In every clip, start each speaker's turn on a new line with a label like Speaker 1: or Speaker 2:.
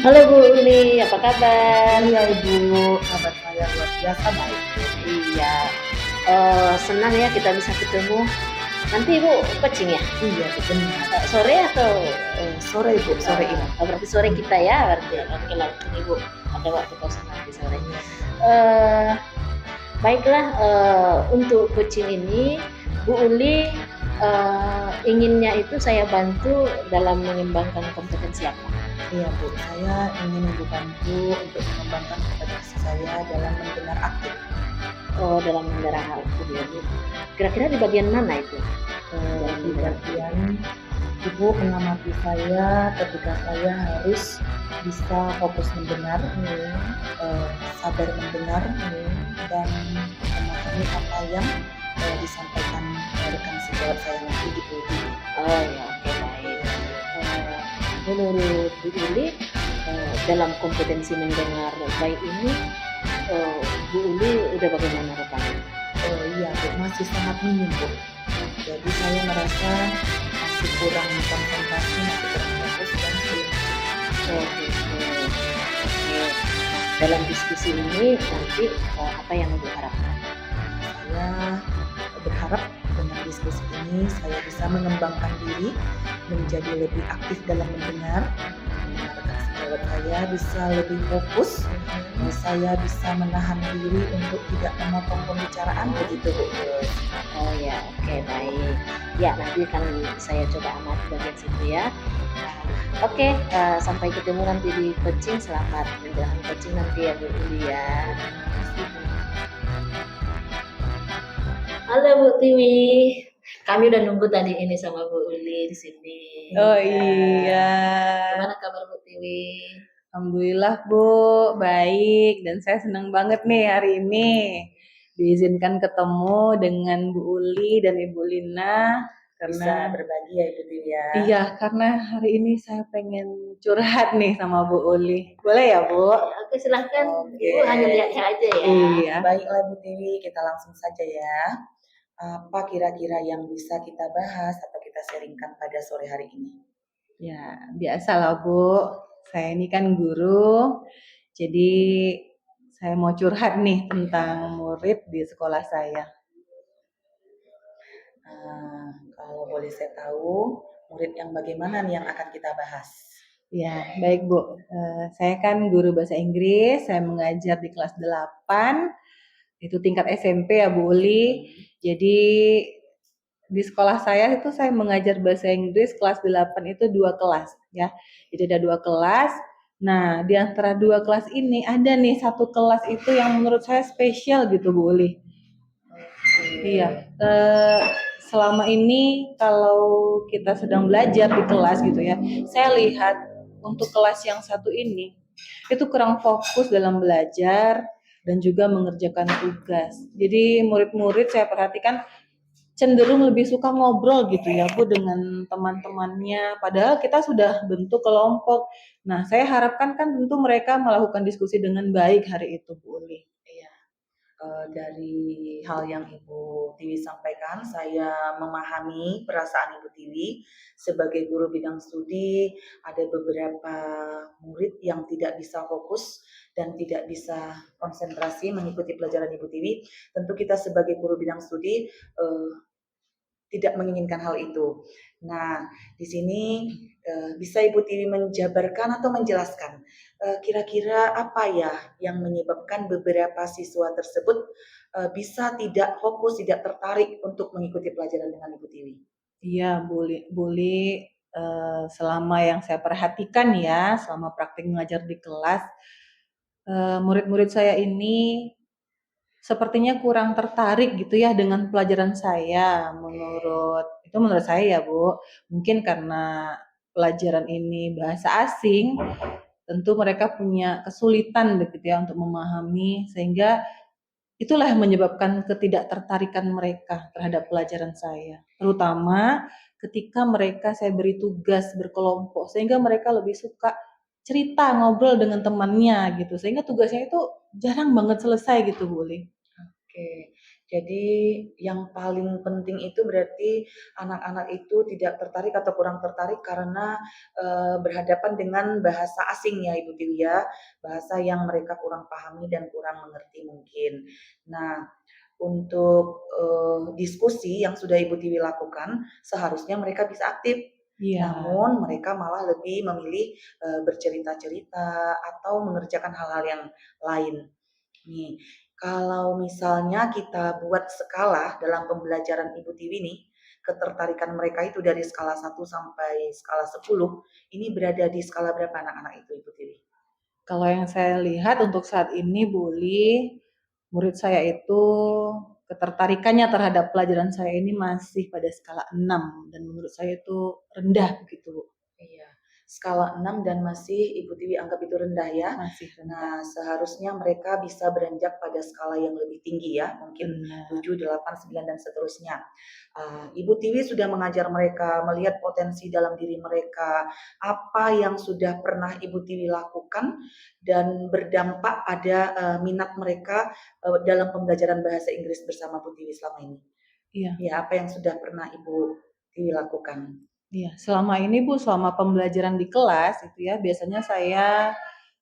Speaker 1: Halo Bu Uli, apa kabar?
Speaker 2: Iya Ibu, kabar saya luar biasa baik.
Speaker 1: Iya, senang ya kita bisa ketemu. Nanti Ibu coaching ya?
Speaker 2: Iya benar.
Speaker 1: Sore atau
Speaker 2: Sore Ibu, sore ini.
Speaker 1: berarti sore
Speaker 2: Hmm,
Speaker 1: kita ya, berarti oke lah Ibu ada waktu kosong nanti sore.
Speaker 2: iya.
Speaker 1: Eh, Baiklah, untuk coaching ini Bu Uli inginnya itu saya bantu dalam mengembangkan kompetensi apa?
Speaker 2: Iya Bu, saya ingin Ibu bantu untuk mengembangkan kompetensi saya dalam mendengar aktif.
Speaker 1: Oh, dalam mendengar hal itu ya Bu. Kira-kira di bagian mana itu? Dalam
Speaker 2: Di
Speaker 1: mendengar.
Speaker 2: bagian Ibu mengamati saya ketika saya harus bisa fokus mendengar, sabar mendengar, dan memahami apa yang disampaikan rekan sejawat saya nanti di Ibu.
Speaker 1: Oh ya, oke baik. Menurut Bu Uli, dalam kompetensi mendengar baik ini, Bu Uli udah bagaimana rupanya?
Speaker 2: Oh iya Bu, masih sangat minim Bu. Jadi saya merasa masih kurang konsentrasi, masih kurang fokus dan belum.
Speaker 1: Oh gitu. Oke. Dalam diskusi ini nanti apa yang Bu harapkan?
Speaker 2: Saya berharap dengan diskusi ini saya bisa mengembangkan diri, menjadi lebih aktif dalam mendengarkan sejawat saya bisa lebih fokus, saya bisa menahan diri untuk tidak memotong pembicaraan begitu Bu.
Speaker 1: Oh ya, oke baik. Ya nanti kan saya coba amati bagian situ ya. Oke, sampai ketemu nanti di coaching. Selamat menjalankan coaching nanti ya Bu Uli ya. Halo Bu Tiwi, kami udah nunggu tadi ini sama Bu Uli di sini.
Speaker 2: Oh
Speaker 1: Ya.
Speaker 2: iya,
Speaker 1: Gimana kabar Bu Tiwi?
Speaker 2: alhamdulillah Bu, baik dan saya senang banget nih hari ini diizinkan ketemu dengan Bu Uli dan Ibu Lina karena
Speaker 1: Bisa berbagi ya Ibu Tiwi ya.
Speaker 2: iya, karena hari ini saya pengen curhat nih sama Bu Uli. Boleh ya, Bu?
Speaker 1: Oke, silahkan.
Speaker 2: Oke.
Speaker 1: Ibu hanya lihatnya aja ya.
Speaker 2: Iya. Baiklah Bu Tiwi, kita langsung saja ya. Apa kira-kira yang bisa kita bahas atau kita sharingkan pada sore hari ini? Ya, biasalah Bu. Saya ini kan guru, jadi saya mau curhat nih tentang murid di sekolah saya. Kalau boleh saya tahu, murid yang bagaimana nih yang akan kita bahas? Ya, baik Bu. Saya kan guru bahasa Inggris, saya mengajar di kelas 8, itu tingkat SMP ya Bu Uli. Jadi di sekolah saya itu saya mengajar bahasa Inggris kelas 8 itu 2 kelas ya. Jadi ada 2 kelas. Nah, di antara 2 kelas ini ada nih satu kelas itu yang menurut saya spesial gitu Bu Uli. Iya, selama ini kalau kita sedang belajar di kelas gitu ya, saya lihat untuk kelas yang satu ini itu kurang fokus dalam belajar dan juga mengerjakan tugas. Jadi murid-murid saya perhatikan cenderung lebih suka ngobrol gitu ya Bu dengan teman-temannya. Padahal kita sudah bentuk kelompok. Nah, saya harapkan kan tentu mereka melakukan diskusi dengan baik hari itu Bu Uli. Iya. Dari hal yang Ibu Tiwi sampaikan, saya memahami perasaan Ibu Tiwi sebagai guru bidang studi. Ada beberapa murid yang tidak bisa fokus dan tidak bisa konsentrasi mengikuti pelajaran Ibu Tiwi. Tentu kita sebagai guru bidang studi tidak menginginkan hal itu. Nah, di sini bisa Ibu Tiwi menjabarkan atau menjelaskan kira-kira apa ya yang menyebabkan beberapa siswa tersebut bisa tidak fokus, tidak tertarik untuk mengikuti pelajaran dengan Ibu Tiwi? Iya, boleh. Selama yang saya perhatikan ya, selama praktik mengajar di kelas, murid-murid saya ini sepertinya kurang tertarik gitu ya dengan pelajaran saya menurut saya ya Bu. Mungkin karena pelajaran ini bahasa asing, tentu mereka punya kesulitan gitu ya untuk memahami sehingga itulah yang menyebabkan ketidaktertarikan mereka terhadap pelajaran saya. Terutama ketika mereka saya beri tugas berkelompok sehingga mereka lebih suka cerita, ngobrol dengan temannya gitu. Sehingga tugasnya itu jarang banget selesai gitu Bu Li. Oke, Jadi yang paling penting itu berarti anak-anak itu tidak tertarik atau kurang tertarik karena, berhadapan dengan bahasa asing ya Ibu Tiwi ya, bahasa yang mereka kurang pahami dan kurang mengerti mungkin. Nah, untuk, diskusi yang sudah Ibu Tiwi lakukan, seharusnya mereka bisa aktif.
Speaker 1: Iya.
Speaker 2: Namun mereka malah lebih memilih, bercerita-cerita atau mengerjakan hal-hal yang lain. Nih, kalau misalnya kita buat skala dalam pembelajaran Ibu Tiwi nih, ketertarikan mereka itu dari skala 1 sampai skala 10, ini berada di skala berapa anak-anak itu Ibu Tiwi?
Speaker 1: Kalau yang saya lihat untuk saat ini Buli, murid saya itu ketertarikannya terhadap pelajaran saya ini masih pada skala 6 dan menurut saya itu rendah begitu, Bu.
Speaker 2: Iya, skala 6 dan masih Ibu Tiwi anggap itu rendah ya.
Speaker 1: Masih rendah.
Speaker 2: Nah, seharusnya mereka bisa beranjak pada skala yang lebih tinggi ya, mungkin
Speaker 1: Benar.
Speaker 2: 7, 8, 9 dan seterusnya. Ibu Tiwi sudah mengajar mereka, melihat potensi dalam diri mereka, apa yang sudah pernah Ibu Tiwi lakukan dan berdampak pada minat mereka dalam pembelajaran bahasa Inggris bersama Bu Tiwi selama ini.
Speaker 1: Iya.
Speaker 2: Ya, apa yang sudah pernah Ibu Tiwi lakukan?
Speaker 1: Iya, selama ini Bu, selama pembelajaran di kelas itu ya, biasanya saya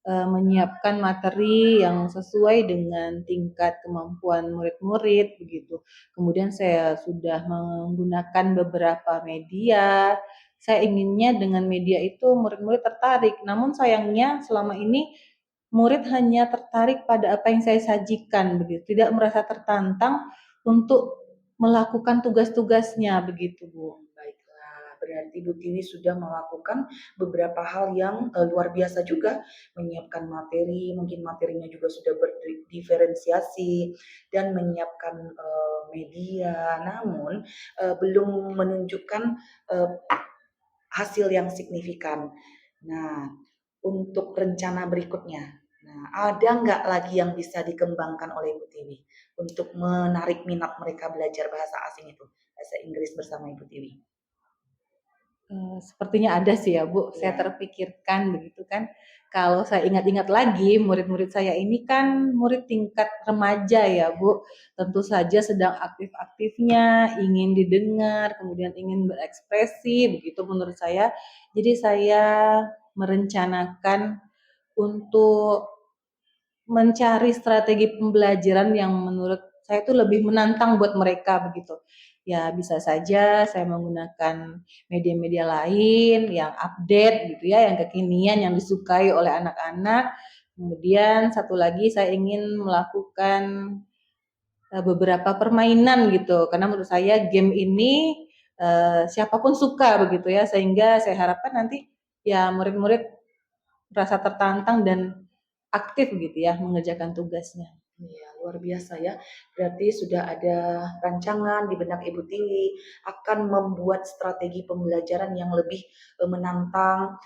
Speaker 1: menyiapkan materi yang sesuai dengan tingkat kemampuan murid-murid begitu. Kemudian saya sudah menggunakan beberapa media. Saya inginnya dengan media itu murid-murid tertarik. Namun sayangnya selama ini murid hanya tertarik pada apa yang saya sajikan begitu, tidak merasa tertantang untuk melakukan tugas-tugasnya begitu, Bu.
Speaker 2: Baiklah, berarti Bu Tiwi sudah melakukan beberapa hal yang luar biasa juga, menyiapkan materi, mungkin materinya juga sudah berdiferensiasi dan menyiapkan media, namun belum menunjukkan eh, hasil yang signifikan. Nah, untuk rencana berikutnya, nah ada nggak lagi yang bisa dikembangkan oleh Ibu Tiwi untuk menarik minat mereka belajar bahasa asing itu, bahasa Inggris bersama Ibu Tiwi?
Speaker 1: Sepertinya ada sih ya Bu, saya
Speaker 2: Iya.
Speaker 1: terpikirkan begitu kan. Kalau saya ingat-ingat lagi, murid-murid saya ini kan murid tingkat remaja ya Bu. Tentu saja sedang aktif-aktifnya, ingin didengar, kemudian ingin berekspresi, begitu menurut saya. Jadi saya merencanakan untuk mencari strategi pembelajaran yang menurut saya itu lebih menantang buat mereka begitu. Ya bisa saja saya menggunakan media-media lain yang update gitu ya, yang kekinian, yang disukai oleh anak-anak. Kemudian satu lagi saya ingin melakukan beberapa permainan gitu, karena menurut saya game ini siapapun suka begitu ya, sehingga saya harapkan nanti ya murid-murid merasa tertantang dan aktif gitu ya mengerjakan tugasnya.
Speaker 2: Iya, luar biasa ya. Berarti sudah ada rancangan di benak Ibu Tiwi akan membuat strategi pembelajaran yang lebih menantang,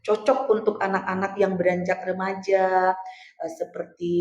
Speaker 2: cocok untuk anak-anak yang beranjak remaja, seperti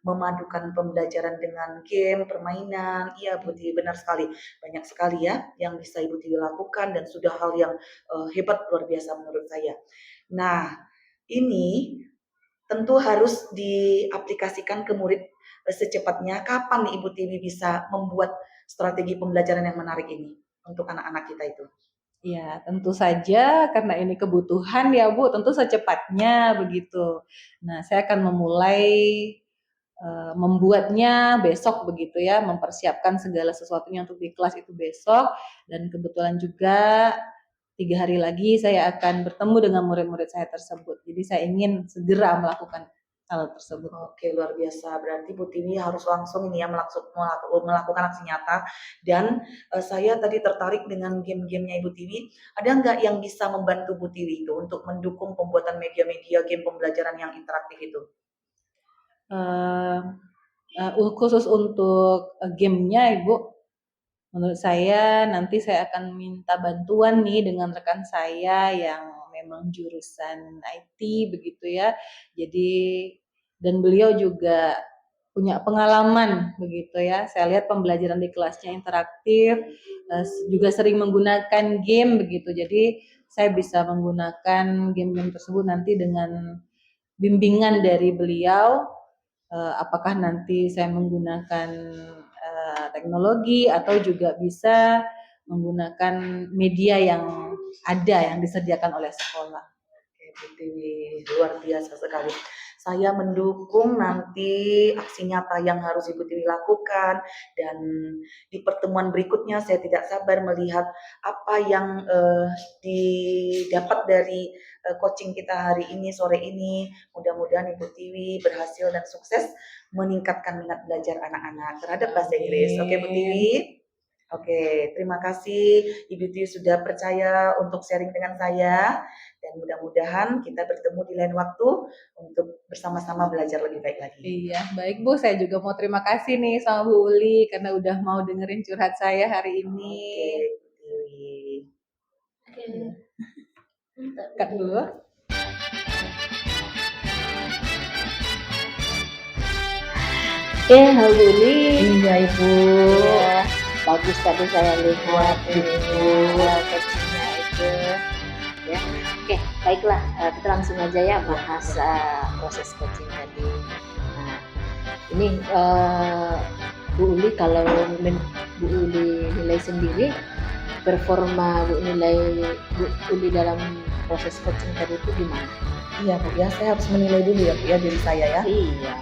Speaker 2: memadukan pembelajaran dengan game, permainan. Iya, Bu Tiwi, benar sekali. Banyak sekali ya yang bisa Ibu Tiwi lakukan dan sudah hal yang hebat luar biasa menurut saya. Nah, ini tentu harus diaplikasikan ke murid secepatnya. Kapan nih Ibu Tiwi bisa membuat strategi pembelajaran yang menarik ini untuk anak-anak kita itu?
Speaker 1: Ya, tentu saja karena ini kebutuhan ya Bu, tentu secepatnya begitu. Nah, saya akan memulai membuatnya besok begitu ya, mempersiapkan segala sesuatunya untuk di kelas itu besok dan kebetulan juga 3 hari lagi saya akan bertemu dengan murid-murid saya tersebut. Jadi saya ingin segera melakukan hal tersebut.
Speaker 2: Oke, luar biasa. Berarti Bu Tini harus langsung ini ya melakukan aksi nyata. Dan saya tadi tertarik dengan game-gamenya Ibu Tiwi. Ada nggak yang bisa membantu Bu Tiwi itu untuk mendukung pembuatan media-media game pembelajaran yang interaktif itu?
Speaker 1: Uh, Khusus untuk gamenya Ibu, menurut saya nanti saya akan minta bantuan nih dengan rekan saya yang memang jurusan IT begitu ya. Jadi dan beliau juga punya pengalaman begitu ya. Saya lihat pembelajaran di kelasnya interaktif, juga sering menggunakan game begitu. Jadi saya bisa menggunakan game-game tersebut nanti dengan bimbingan dari beliau. Apakah nanti saya menggunakan
Speaker 2: teknologi atau juga bisa menggunakan media yang ada yang disediakan oleh sekolah. Oke, Bu Tiwi, luar biasa sekali. Saya mendukung nanti aksi nyata yang harus Ibu Tiwi lakukan, dan di pertemuan berikutnya saya tidak sabar melihat apa yang didapat dari coaching kita hari ini, sore ini. Mudah-mudahan Ibu Tiwi berhasil dan sukses meningkatkan minat belajar anak-anak terhadap bahasa Inggris. Oke, Bu Tiwi? Oke, terima kasih Ibu Tiwi sudah percaya untuk sharing dengan saya, dan mudah-mudahan kita bertemu di lain waktu untuk bersama-sama belajar lebih baik lagi. Iya, baik Bu, saya juga mau terima kasih nih sama Bu Uli karena udah mau dengerin curhat saya hari ini. Oke, Bu Tiwi.
Speaker 1: Oke.
Speaker 2: Cut dulu.
Speaker 1: Oke, halo Bu Uli.
Speaker 2: Iya, Ibu.
Speaker 1: Ya, bagus tadi saya lihat coachingnya itu. Ya, oke, baiklah, kita langsung aja ya bahas proses coaching tadi. Nah, ini Bu Uli, kalau Bu Uli nilai sendiri performa Bu Uli dalam proses coaching tadi itu gimana?
Speaker 2: Iya Bu ya, saya harus menilai dulu ya Bu ya diri saya ya.
Speaker 1: Iya.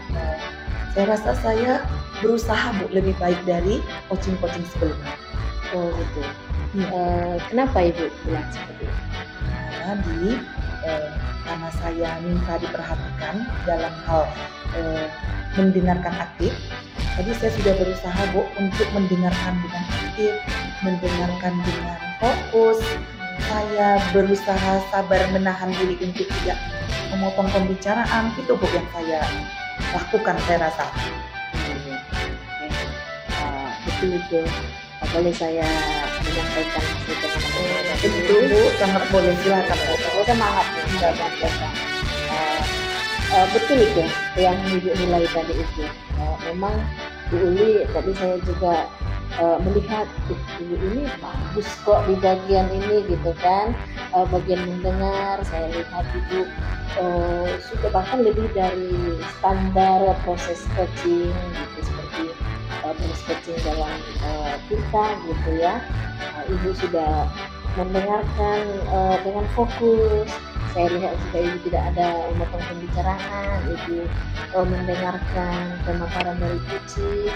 Speaker 2: Saya rasa saya berusaha Bu lebih baik dari coaching-coaching sebelumnya.
Speaker 1: Oh gitu.
Speaker 2: Iya.
Speaker 1: Kenapa Ibu bilang seperti itu?
Speaker 2: Karena saya minta diperhatikan dalam hal mendengarkan aktif. Tadi saya sudah berusaha Bu untuk mendengarkan dengan aktif, mendengarkan dengan fokus. Saya berusaha sabar menahan diri untuk tidak memotong pembicaraan. Itu Bu yang saya lakukan, saya rasa.
Speaker 1: Betul itu. Boleh saya menyampaikan hasil teman-teman?
Speaker 2: Betul Bu, sangat boleh, silakan Bu.
Speaker 1: Semangat ya. Betul itu yang Ibu nilai tadi itu. Memang Bu Uli tadi saya juga melihat Ibu ini bagus kok di bagian ini gitu kan, bagian mendengar. Saya lihat Ibu sudah bahkan lebih dari standar proses coaching gitu, seperti proses coaching dalam kita gitu ya. Ibu sudah mendengarkan dengan fokus. Saya lihat juga Ibu tidak ada memotong pembicaraan. Ibu mendengarkan pemaparan dari coaching,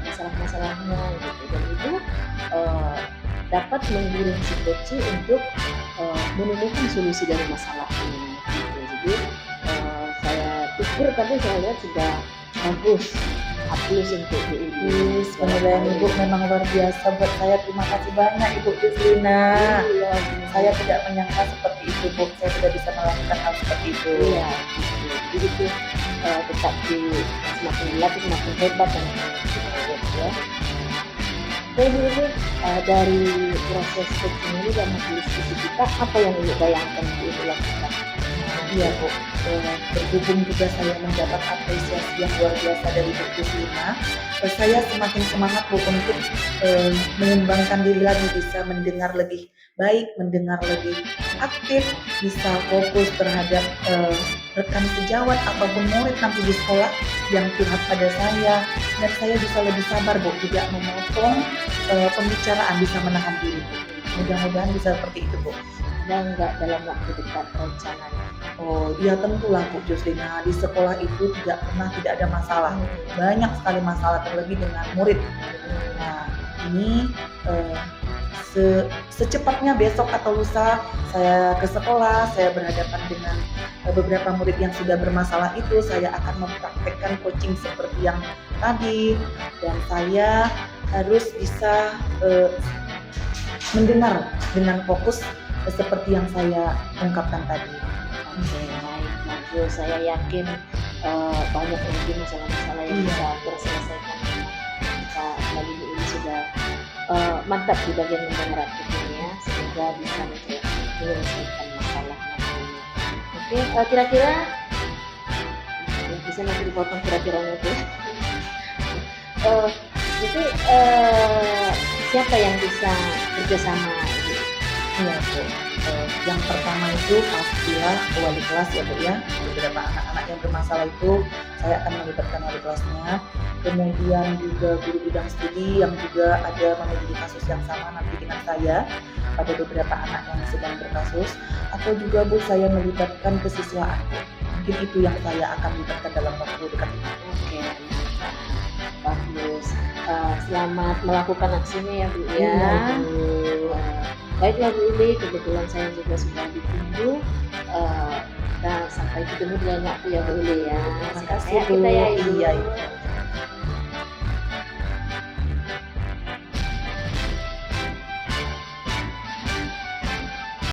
Speaker 1: masalah-masalahnya gitu, dan Ibu dapat menggiring si coaching untuk menemukan solusi dari masalah ini gitu. Jadi saya pikir tadi saya lihat sudah bagus. Plus untuk Bu Ibu.
Speaker 2: Penilaian Ibu memang luar biasa buat saya. Terima kasih banyak Ibu Juslina.
Speaker 1: Iya,
Speaker 2: saya tidak menyangka seperti itu Bu. Saya tidak bisa melakukan hal seperti itu.
Speaker 1: Iya, gitu. Jadi itu tetap semakin dilatih semakin hebat dan ya. Oke Bu Ibu, dari proses coaching ini dan hasil diskusi kita, apa yang Ibu bayangkan Bu Ibu lakukan?
Speaker 2: Iya Bu, berhubung juga saya mendapat apresiasi yang luar biasa dari Bu Juslina, saya semakin semangat Bu untuk mengembangkan diri lagi, bisa mendengar lebih baik, mendengar lebih aktif, bisa fokus terhadap rekan sejawat ataupun murid nanti di sekolah yang curhat pada saya, dan saya bisa lebih sabar Bu, tidak memotong pembicaraan, bisa menahan diri Bu. Mudah-mudahan bisa seperti itu Bu.
Speaker 1: Dan enggak dalam waktu dekat rencananya?
Speaker 2: Oh iya tentulah Bu Juslina, di sekolah itu tidak pernah tidak ada masalah. Banyak sekali masalah, terlebih dengan murid. Nah ini secepatnya besok atau lusa saya ke sekolah, saya berhadapan dengan beberapa murid yang sudah bermasalah itu. Saya akan mempraktekkan coaching seperti yang tadi, dan saya harus bisa mendengar dengan fokus seperti yang saya ungkapkan tadi.
Speaker 1: Oke, baik, bagus. Saya yakin banyak lagi masalah-masalah yang bisa terselesaikan. Lagi ini sudah mantap di bagian mendengar aktif ini ya, semoga bisa menyelesaikan masalah nantinya. Oke, kira-kira bisa nanti dipotong kira-kiranya itu. Jadi siapa yang bisa kerjasama?
Speaker 2: Iya Bu, Yang pertama itu pastilah wali kelas ya Bu ya. Beberapa anak-anak yang bermasalah itu saya akan melibatkan wali kelasnya. Kemudian juga guru bidang studi yang juga ada memiliki kasus yang sama nanti dengan saya pada beberapa anak yang sedang berkasus. Atau juga Bu, saya melibatkan kesiswaanku. Mungkin itu yang saya akan libatkan dalam waktu dekat ini.
Speaker 1: Oke, mantap. Bagus. Selamat melakukan aksinya ya Bu ya.
Speaker 2: Iya, Bu.
Speaker 1: Baiklah Bu Uli, kebetulan saya juga sudah ditunggu. Kita sampai ketemu di lain waktu ya Bu Uli ya.
Speaker 2: Terima
Speaker 1: Sehat
Speaker 2: kasih
Speaker 1: sehat
Speaker 2: Bu.
Speaker 1: kita ya Ibu.
Speaker 2: Iya, Ibu.